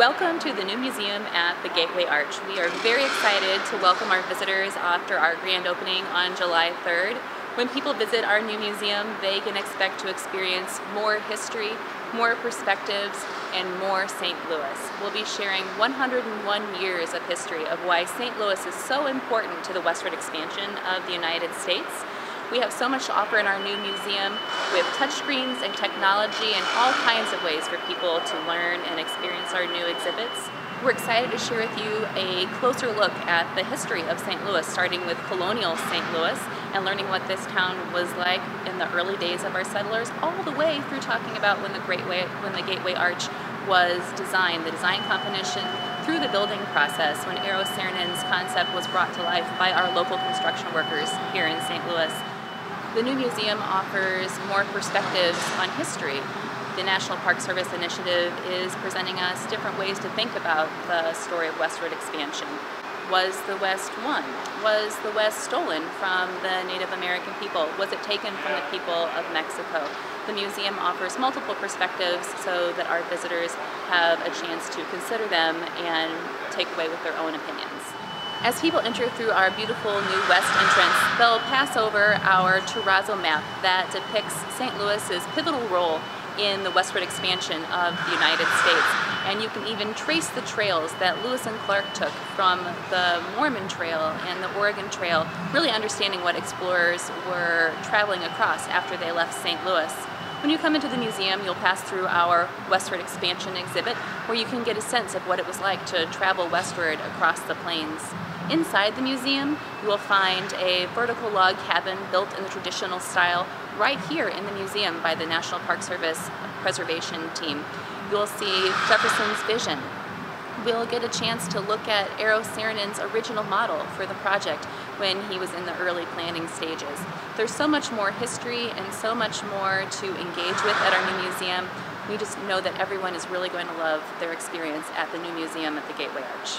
Welcome to the new museum at the Gateway Arch. We are very excited to welcome our visitors after our grand opening on July 3rd. When people visit our new museum, they can expect to experience more history, more perspectives, and more St. Louis. We'll be sharing 101 years of history of why St. Louis is so important to the westward expansion of the United States. We have so much to offer in our new museum with touchscreens and technology and all kinds of ways for people to learn and experience our new exhibits. We're excited to share with you a closer look at the history of St. Louis, starting with colonial St. Louis and learning what this town was like in the early days of our settlers, all the way through talking about when the Gateway Arch was designed, the design competition, through the building process when Eero Saarinen's concept was brought to life by our local construction workers here in St. Louis. The new museum offers more perspectives on history. The National Park Service Initiative is presenting us different ways to think about the story of westward expansion. Was the West won? Was the West stolen from the Native American people? Was it taken from the people of Mexico? The museum offers multiple perspectives so that our visitors have a chance to consider them and take away with their own opinions. As people enter through our beautiful new west entrance, they'll pass over our terrazzo map that depicts St. Louis's pivotal role in the westward expansion of the United States. And you can even trace the trails that Lewis and Clark took from the Mormon Trail and the Oregon Trail, really understanding what explorers were traveling across after they left St. Louis. When you come into the museum, you'll pass through our westward expansion exhibit, where you can get a sense of what it was like to travel westward across the plains. Inside the museum, you will find a vertical log cabin built in the traditional style right here in the museum by the National Park Service Preservation Team. You'll see Jefferson's vision. We'll get a chance to look at Eero Saarinen's original model for the project when he was in the early planning stages. There's so much more history and so much more to engage with at our new museum. We just know that everyone is really going to love their experience at the new museum at the Gateway Arch.